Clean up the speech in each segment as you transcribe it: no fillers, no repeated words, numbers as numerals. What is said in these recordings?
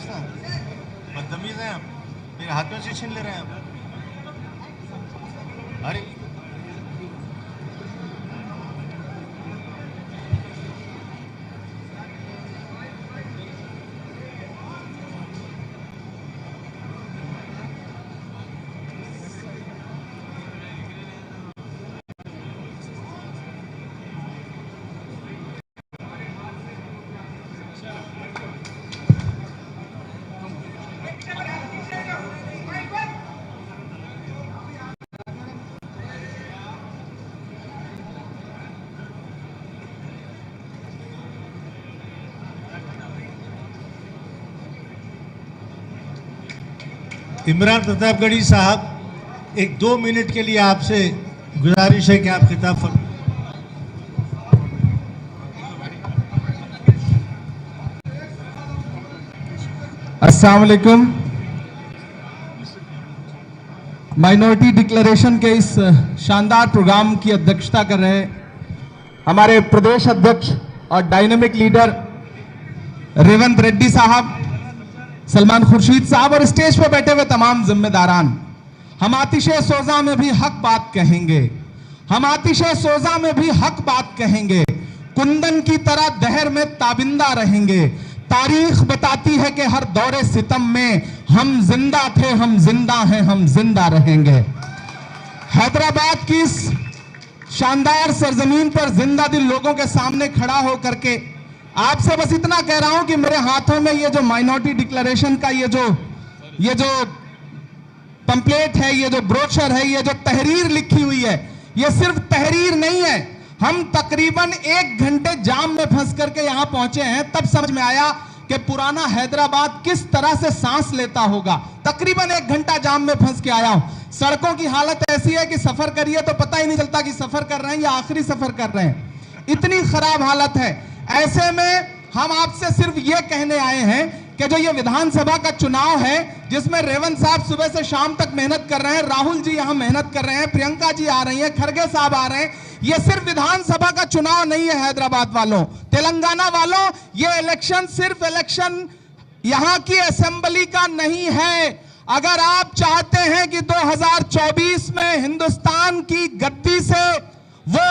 समझता, बदतमीज हैं आप, मेरे हाथ में से छीन ले रहे हैं आप। अरे इमरान प्रतापगढ़ी साहब, एक 2 मिनट के लिए आपसे गुजारिश है कि आप खिताब फरमाएं। अस्सलाम वालेकुम। माइनॉरिटी डिक्लेरेशन के इस शानदार प्रोग्राम की अध्यक्षता कर रहे हमारे प्रदेश अध्यक्ष और डायनेमिक लीडर रेवंत रेड्डी साहब, सलमान खुर्शीद साहब और स्टेज पर बैठे हुए तमाम जिम्मेदारान। हम आतिशे सोजा में भी हक बात कहेंगे, हम आतिशे सोजा में भी हक बात कहेंगे, कुंदन की तरह दहर में ताबिंदा रहेंगे। तारीख बताती है कि हर दौरे सितम में हम जिंदा थे, हम जिंदा हैं, हम जिंदा रहेंगे। हैदराबाद की इस शानदार सरजमीन पर जिंदा दिल लोगों के सामने खड़ा होकर के आपसे बस इतना कह रहा हूं कि मेरे हाथों में ये जो माइनॉरिटी डिक्लेरेशन का ये जो पंपलेट है, ये जो ब्रोशर है, ये जो तहरीर लिखी हुई है, ये सिर्फ तहरीर नहीं है। हम तकरीबन 1 घंटे जाम में फंस करके यहां पहुंचे हैं, तब समझ में आया कि पुराना हैदराबाद किस तरह से सांस लेता होगा। तकरीबन 1 घंटा जाम में फंस के आया हूं। सड़कों की हालत ऐसी है कि सफर करिए तो पता ही नहीं चलता कि सफर कर रहे हैं या आखिरी सफर कर रहे हैं, इतनी खराब हालत है। ऐसे में हम आपसे सिर्फ ये कहने आए हैं कि जो ये विधानसभा का चुनाव है, जिसमें रेवंत साहब सुबह से शाम तक मेहनत कर रहे हैं, राहुल जी यहां मेहनत कर रहे हैं, प्रियंका जी आ रही हैं, खरगे साहब आ रहे हैं, ये सिर्फ विधानसभा का चुनाव नहीं है। हैदराबाद वालों, तेलंगाना वालों, ये इलेक्शन सिर्फ इलेक्शन यहां की असेंबली का नहीं है। अगर आप चाहते हैं कि 2024 में हिंदुस्तान की गद्दी से वो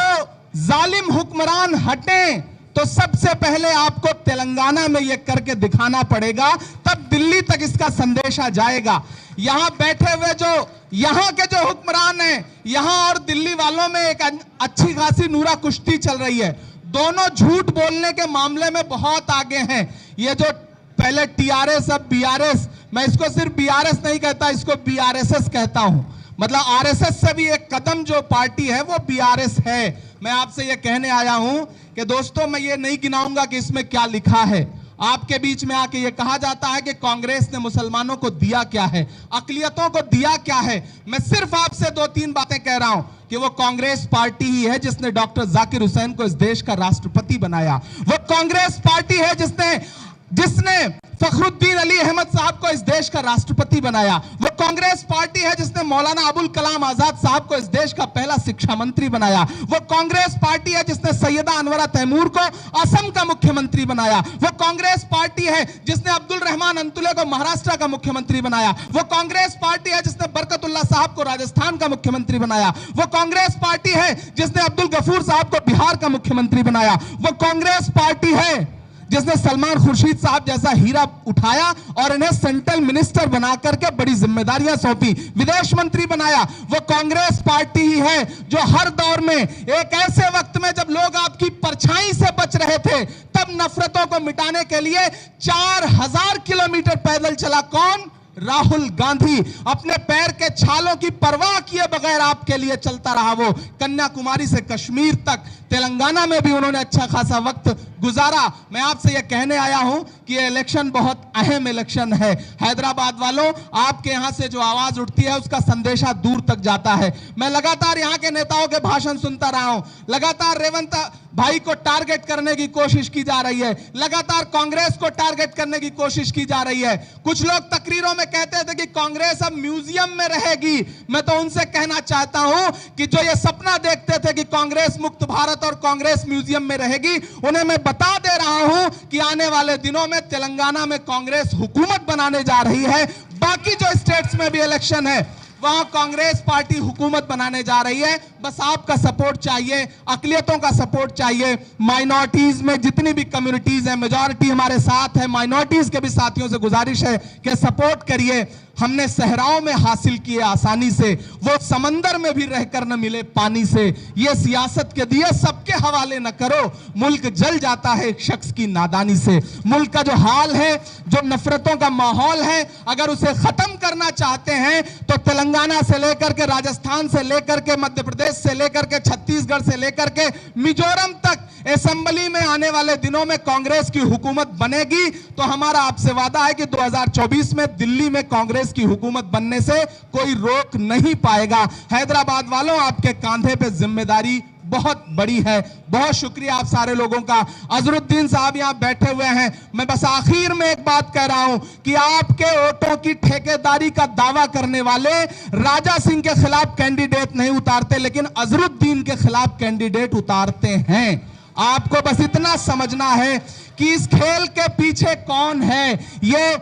जालिम हुक्मरान हटें, तो सबसे पहले आपको तेलंगाना में यह करके दिखाना पड़ेगा, तब दिल्ली तक इसका संदेशा जाएगा। यहां बैठे हुए जो यहां के जो हुक्मरान हैं, यहां और दिल्ली वालों में एक अच्छी खासी नूरा कुश्ती चल रही है। दोनों झूठ बोलने के मामले में बहुत आगे हैं। ये जो पहले टीआरएस अब बीआरएस, मैं इसको सिर्फ बीआरएस नहीं कहता, इसको बीआरएसएस कहता हूं। मतलब आरएसएस से भी एक कदम जो पार्टी है वो बीआरएस है। मैं आपसे ये कहने आया हूं कि दोस्तों, मैं ये नहीं गिनाऊंगा कि इसमें क्या लिखा है। आपके बीच में आके ये कहा जाता है कि कांग्रेस ने मुसलमानों को दिया क्या है, अकलियतों को दिया क्या है। मैं सिर्फ आपसे 2-3 बातें कह रहा हूं कि वो कांग्रेस पार्टी ही है जिसने डॉक्टर जाकिर हुसैन को इस देश का राष्ट्रपति बनाया। वो कांग्रेस पार्टी है जिसने फखरुद्दीन अली अहमद साहब को इस देश का राष्ट्रपति बनाया। वो कांग्रेस पार्टी है जिसने मौलाना अबुल कलाम आजाद साहब को इस देश का पहला शिक्षा मंत्री बनाया। वो कांग्रेस पार्टी है जिसने सैयदा अनवरा तैमूर को असम का मुख्यमंत्री बनाया। वो कांग्रेस पार्टी है जिसने अब्दुल रहमान अंतुले को महाराष्ट्र का मुख्यमंत्री बनाया। वो कांग्रेस पार्टी है जिसने बरकतुल्लाह साहब को राजस्थान का मुख्यमंत्री बनाया। वो कांग्रेस पार्टी है जिसने अब्दुल गफूर साहब को बिहार का मुख्यमंत्री बनाया। वो कांग्रेस पार्टी है जिसने सलमान खुर्शीद साहब जैसा हीरा उठाया और इन्हें सेंट्रल मिनिस्टर बना करके बड़ी जिम्मेदारियां सौंपी, विदेश मंत्री बनाया। वो कांग्रेस पार्टी ही है जो हर दौर में, एक ऐसे वक्त में जब लोग आपकी परछाई से बच रहे थे, तब नफरतों को मिटाने के लिए 4000 किलोमीटर पैदल चला। कौन? राहुल गांधी। अपने पैर के छालों की परवाह किए बगैर आपके लिए चलता रहा। वो कन्याकुमारी से कश्मीर तक, तेलंगाना में भी उन्होंने अच्छा खासा वक्त गुजारा। मैं आपसे यह कहने आया हूं कि यह इलेक्शन बहुत अहम इलेक्शन है। हैदराबाद वालों, आपके यहां से जो आवाज उठती है उसका संदेशा दूर तक जाता है। मैं लगातार यहां के नेताओं के भाषण सुनता रहा हूं, लगातार रेवंत भाई को टारगेट करने की कोशिश की जा रही है, लगातार कांग्रेस को टारगेट करने की कोशिश की जा रही है। कुछ लोग तकरीरों में कहते थे कि कांग्रेस अब म्यूजियम में रहेगी। मैं तो उनसे कहना चाहता हूं कि जो ये सपना देखते थे कि कांग्रेस मुक्त भारत और कांग्रेस म्यूजियम में रहेगी, उन्हें मैं बता दे रहा हूं कि आने वाले दिनों में तेलंगाना में कांग्रेस हुकूमत बनाने जा रही है। बाकी जो स्टेट्स में भी इलेक्शन है वहां कांग्रेस पार्टी हुकूमत बनाने जा रही है। बस आपका सपोर्ट चाहिए, अकलियतों का सपोर्ट चाहिए। माइनॉरिटीज में जितनी भी कम्युनिटीज है, मेजॉरिटी हमारे साथ है, माइनॉरिटीज के भी साथियों से गुजारिश है कि सपोर्ट करिए। हमने सहराओं में हासिल किए आसानी से, वो समंदर में भी रहकर न मिले पानी से। ये सियासत के दिए सबके हवाले न करो, मुल्क जल जाता है एक शख्स की नादानी से। मुल्क का जो हाल है, जो नफरतों का माहौल है, अगर उसे खत्म करना चाहते हैं तो तेलंगाना से लेकर के, राजस्थान से लेकर के, मध्य प्रदेश से लेकर के, छत्तीसगढ़ से लेकर के मिजोरम तक असेंबली में आने वाले दिनों में कांग्रेस की हुकूमत बनेगी। तो हमारा आपसे वादा है कि 2024 में दिल्ली में कांग्रेस की हुकूमत बनने से कोई रोक नहीं पाएगा। हैदराबाद वालों, आपके कांधे पे जिम्मेदारी बहुत बड़ी है। बहुत शुक्रिया आप सारे लोगों का। अजरुद्दीन साहब यहां बैठे हुए हैं। मैं बस आखिर में एक बात कह रहा हूं कि आपके वोटों की ठेकेदारी का दावा करने वाले राजा सिंह के खिलाफ कैंडिडेट नहीं उतारते, लेकिन अजरुद्दीन के खिलाफ कैंडिडेट उतारते हैं। आपको बस इतना समझना है कि इस खेल के पीछे कौन है। ये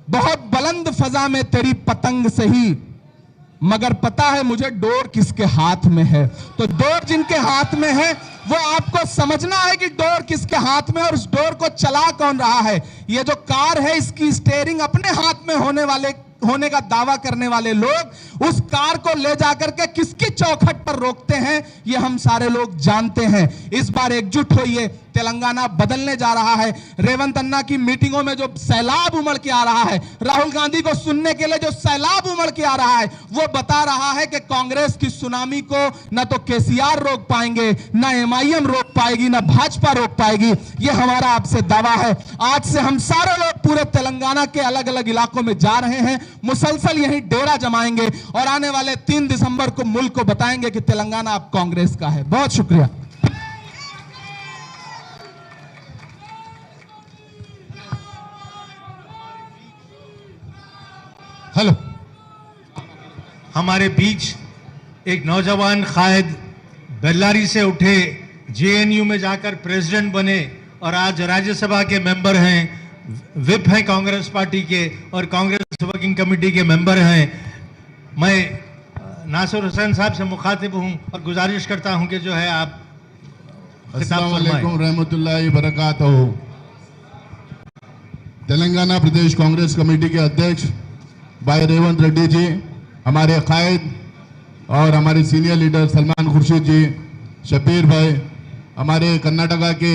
बहुत बुलंद फजा में तेरी पतंग सही, मगर पता है मुझे डोर किसके हाथ में है। तो डोर जिनके हाथ में है वो आपको समझना है कि डोर किसके हाथ में है और उस डोर को चला कौन रहा है। ये जो कार है, इसकी स्टीयरिंग अपने हाथ में होने का दावा करने वाले लोग उस कार को ले जाकर के किसकी चौखट पर रोकते हैं, ये हम सारे लोग जानते हैं। इस बार एकजुट होइए, तेलंगाना बदलने जा रहा है। रेवंत अन्ना की मीटिंगों में जो सैलाब उमड़ के आ रहा है, राहुल गांधी को सुनने के लिए जो सैलाब उमड़ के आ रहा है, वो बता रहा है कि कांग्रेस की सुनामी को न तो केसीआर रोक पाएंगे, न एमआईएम रोक पाएगी, न भाजपा रोक पाएगी। ये हमारा आपसे दावा है। आज से हम सारे लोग पूरे तेलंगाना के अलग अलग इलाकों में जा रहे हैं, मुसलसल यहीं डेरा जमाएंगे और आने वाले 3 दिसंबर को मुल्क को बताएंगे कि तेलंगाना अब कांग्रेस का है। बहुत शुक्रिया। हेलो, हमारे बीच एक नौजवान कायद बेल्लारी से उठे, जेएनयू में जाकर प्रेसिडेंट बने और आज राज्यसभा के मेंबर हैं, विप हैं कांग्रेस पार्टी के और कांग्रेस वर्किंग कमेटी के मेंबर हैं। मैं नासिर हुसैन साहब से मुखातिब हूं और गुजारिश करता हूं कि जो है आप अस्सलाम वालेकुम रहमतुल्लाहि बरकातहू। तेलंगाना प्रदेश कांग्रेस कमेटी के अध्यक्ष भाई रेवंत रेड्डी जी, हमारे कायद और हमारे सीनियर लीडर सलमान खुर्शीद जी, शबीर भाई, हमारे कर्नाटका के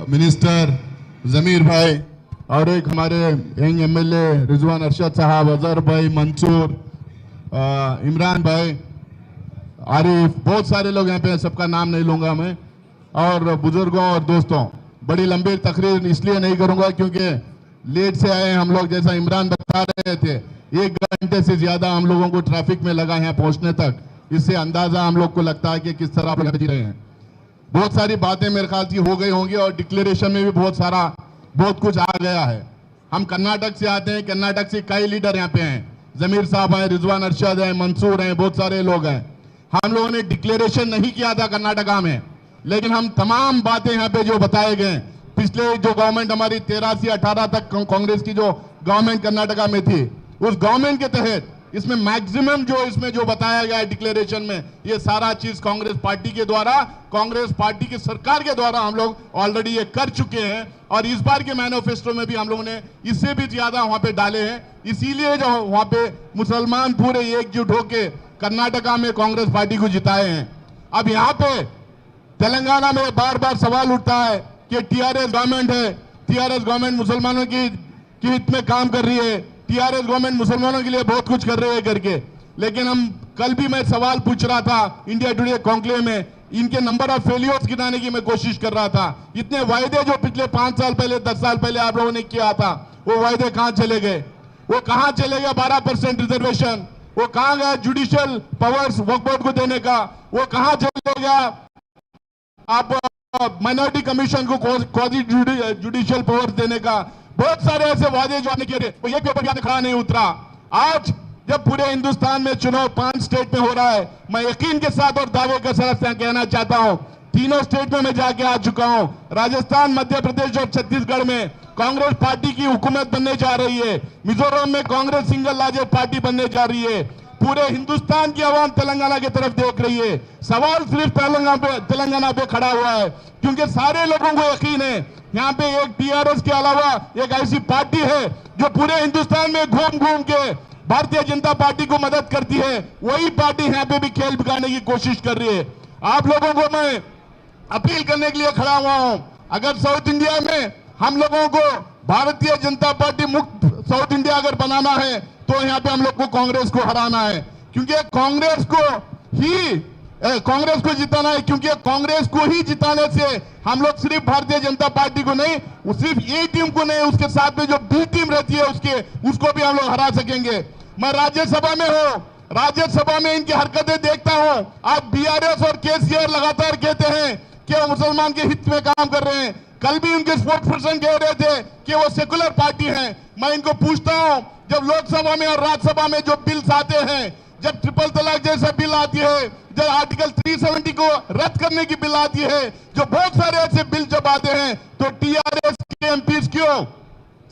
मिनिस्टर जमीर भाई और एक हमारे यंग एमएलए रिजवान अरशद साहब, अजहर भाई, मंसूर, इमरान भाई, आरिफ, बहुत सारे लोग यहाँ पे, सबका नाम नहीं लूँगा मैं। और बुजुर्गों और दोस्तों, बड़ी लंबी तकरीर इसलिए नहीं करूँगा क्योंकि लेट से आए हम लोग। जैसा इमरान बता रहे थे, 1 घंटे से ज़्यादा हम लोगों को ट्रैफिक में लगा यहाँ पहुँचने तक। इससे अंदाज़ा हम लोग को लगता है कि किस तरह आप जी रहे हैं। बहुत सारी बातें मेरे ख्याल से हो गई होंगी और डिक्लेरेशन में भी बहुत कुछ आ गया है। हम कर्नाटक से आते हैं, कर्नाटक से कई लीडर यहाँ पे हैं, जमीर साहब हैं, रिजवान अरशद हैं, मंसूर हैं, बहुत सारे लोग हैं। हम लोगों ने डिक्लेरेशन नहीं किया था कर्नाटका में, लेकिन हम तमाम बातें यहाँ पे जो बताए गए, पिछले जो गवर्नमेंट हमारी 13 से 18 तक कांग्रेस की जो गवर्नमेंट कर्नाटका में थी, उस गवर्नमेंट के तहत इसमें मैक्सिमम जो बताया गया है डिक्लेरेशन में, ये सारा चीज कांग्रेस पार्टी के द्वारा, कांग्रेस पार्टी की सरकार के द्वारा हम लोग ऑलरेडी ये कर चुके हैं। और इस बार के मैनिफेस्टो में भी हम लोगों ने इससे भी ज्यादा वहां पे डाले हैं। इसीलिए जो वहां पे मुसलमान पूरे एकजुट होके कर्नाटका में कांग्रेस पार्टी को जिताए हैं। अब यहाँ पे तेलंगाना में बार बार सवाल उठता है कि टीआरएस गवर्नमेंट है, टीआरएस गवर्नमेंट मुसलमानों की हित में काम कर रही है, टीआरएस गवर्नमेंट मुसलमानों के लिए बहुत कुछ कर रही है करके। लेकिन हम कल भी मैं सवाल पूछ रहा था इंडिया टुडे कॉन्क्लेव में, इनके नंबर ऑफ फेलियर्स गिनाने की मैं कोशिश कर रहा था। इतने वायदे जो पिछले 5 साल पहले, 10 साल पहले आप लोगों ने किया था, वो वायदे कहां चले गए? वो कहां चले गए? 12% रिजर्वेशन, वो कहां गया जुडिशियल पावर्स वक्फ बोर्ड को देने का? वो कहां चले गया आप माइनॉरिटी कमीशन को क्वाजी जुडिशियल पावर्स देने का? बहुत सारे ऐसे वादे जो आपने किए थे, वो ये पेपर याद खड़ा नहीं उतरा। आज जब पूरे हिंदुस्तान में चुनाव 5 स्टेट में हो रहा है, मैं यकीन के साथ और दावे के साथ कहना चाहता हूं, तीनों स्टेट में मैं जाके आ चुका हूं। राजस्थान, मध्य प्रदेश और छत्तीसगढ़ में कांग्रेस पार्टी की हुकूमत बनने जा रही है। मिजोरम में कांग्रेस सिंगल लार्जेस्ट पार्टी बनने जा रही है। पूरे हिंदुस्तान की आवाम तेलंगाना की तरफ देख रही है। सवाल सिर्फ तेलंगाना पे खड़ा हुआ है, क्योंकि सारे लोगों को यकीन है यहाँ पे एक टीआरएस के अलावा एक ऐसी पार्टी है जो पूरे हिंदुस्तान में घूम घूम के भारतीय जनता पार्टी को मदद करती है। वही पार्टी यहाँ पे भी खेल बिगाड़ने की कोशिश कर रही है। आप लोगों को मैं अपील करने के लिए खड़ा हुआ हूं, अगर साउथ इंडिया में हम लोगों को भारतीय जनता पार्टी मुक्त साउथ इंडिया अगर बनाना है तो यहाँ पे हम लोग को कांग्रेस को हराना है, क्योंकि कांग्रेस को जिताना है, क्योंकि कांग्रेस को ही जिताने से हम लोग सिर्फ भारतीय जनता पार्टी को नहीं, सिर्फ ए टीम को नहीं, उसके साथ में जो बी टीम रहती है उसको भी हम लोग हरा सकेंगे। मैं राज्यसभा में हूं, राज्यसभा में इनकी हरकतें देखता हूं। आज बीआरएस और केसीआर लगातार कहते हैं कि वो मुसलमान के हित में काम कर रहे हैं। कल भी उनके स्पोर्ट्स पर्सन कह रहे थे कि वो सेकुलर पार्टी है। मैं इनको पूछता हूं, जब लोकसभा में और राज्यसभा में जो बिल्स आते हैं, जब ट्रिपल तलाक जैसा बिल आती है, जब आर्टिकल 370 को रद्द करने की बिल आती है, जो बहुत सारे ऐसे बिल जब आते हैं, तो टीआरएस के एमपीज क्यों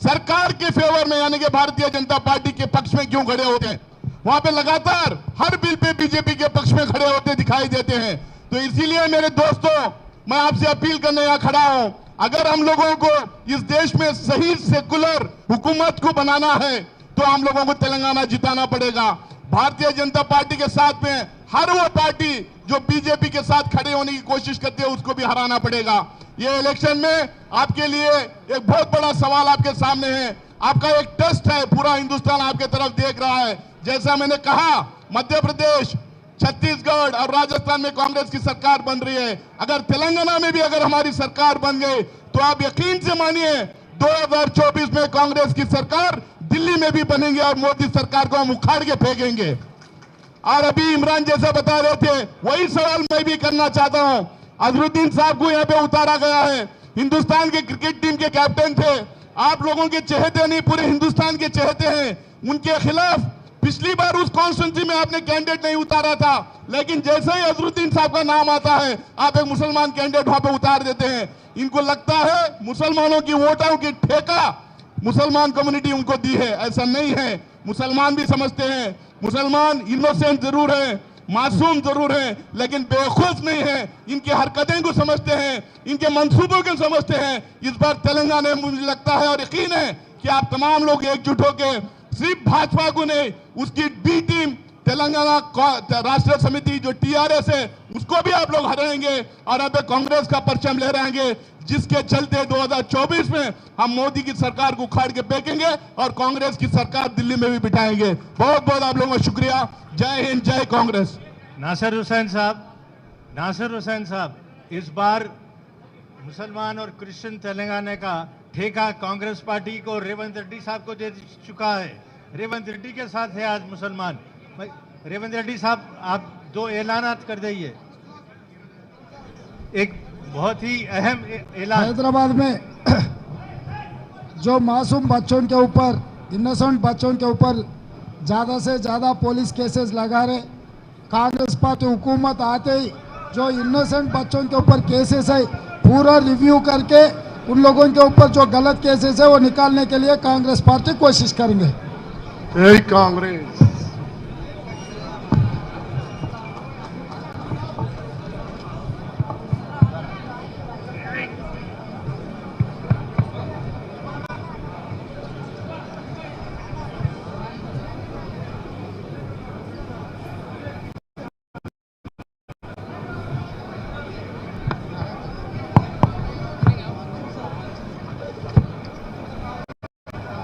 सरकार के फेवर में यानी कि भारतीय जनता पार्टी के पक्ष में क्यों खड़े होते हैं? वहां पे लगातार हर बिल पे बीजेपी के पक्ष में खड़े होते दिखाई देते हैं। तो इसीलिए मेरे दोस्तों, मैं आपसे अपील करने यहाँ खड़ा हूं, अगर हम लोगों को इस देश में सही सेकुलर हुकूमत को बनाना है तो हम लोगों को तेलंगाना जिताना पड़ेगा। भारतीय जनता पार्टी के साथ में हर वो पार्टी जो बीजेपी के साथ खड़े होने की कोशिश करती है उसको भी हराना पड़ेगा। ये इलेक्शन में आपके लिए एक बहुत बड़ा सवाल आपके सामने है, आपका एक टेस्ट है। पूरा हिंदुस्तान आपके तरफ देख रहा है। जैसा मैंने कहा, मध्य प्रदेश, छत्तीसगढ़ और राजस्थान में कांग्रेस की सरकार बन रही है। अगर तेलंगाना में भी अगर हमारी सरकार बन गई तो आप यकीन से मानिए 2024 में कांग्रेस की सरकार दिल्ली में भी बनेंगे और मोदी सरकार को हम उखाड़ के फेंकेंगे। और अभी इमरान जैसा बता रहे थे, वही सवाल मैं भी करना चाहता हूं। अजहरुद्दीन साहब को यहाँ पे उतारा गया है, हिंदुस्तान के क्रिकेट टीम के कैप्टन थे, आप लोगों के चहेते नहीं पूरे हिंदुस्तान के चहेते हैं। उनके खिलाफ पिछली बार उस कॉन्स्टिट्यूंसी में आपने कैंडिडेट नहीं उतारा था, लेकिन जैसे ही अजहरुद्दीन साहब का नाम आता है आप एक मुसलमान कैंडिडेट वहां पे उतार देते हैं। इनको लगता है मुसलमानों की वोटों की ठेका मुसलमान कम्युनिटी उनको दी है, ऐसा नहीं है। मुसलमान भी समझते हैं, मुसलमान इनोसेंट जरूर है, मासूम जरूर है, लेकिन बेवकूफ नहीं है। इनकी हरकतें को समझते हैं, इनके मंसूबों को समझते हैं। इस बार तेलंगाना में मुझे लगता है और यकीन है कि आप तमाम लोग एकजुट होकर सिर्फ भाजपा को नहीं, उसकी बी टीम तेलंगाना राष्ट्रीय समिति जो टीआरएस है उसको भी आप लोग हराएंगे और अब कांग्रेस का परचम ले रहेंगे, जिसके चलते 2024 में हम मोदी की सरकार को उखाड़ के फेंकेंगे और कांग्रेस की सरकार दिल्ली में भी बिठाएंगे। बहुत बहुत आप लोगों का शुक्रिया। जय हिंद, जय कांग्रेस। नासिर हुसैन साहब, इस बार मुसलमान और क्रिश्चियन तेलंगाना का ठेका कांग्रेस पार्टी को रेवंत रेड्डी साहब को दे चुका है। रेवंत रेड्डी के साथ है आज मुसलमान। रेवंत रेड्डी साहब, आप दो ऐलानात कर दीजिए। एक बहुत ही अहम ऐलान, हैदराबाद में जो मासूम बच्चों के ऊपर, इनोसेंट बच्चों के ऊपर ज़्यादा से ज़्यादा पुलिस केसेस लगा रहे, कांग्रेस पार्टी हुकूमत आते ही जो इनोसेंट बच्चों के ऊपर केसेस है पूरा रिव्यू करके उन लोगों के ऊपर जो गलत केसेस है वो निकालने के लिए कांग्रेस पार्टी कोशिश करेंगे। जय कांग्रेस।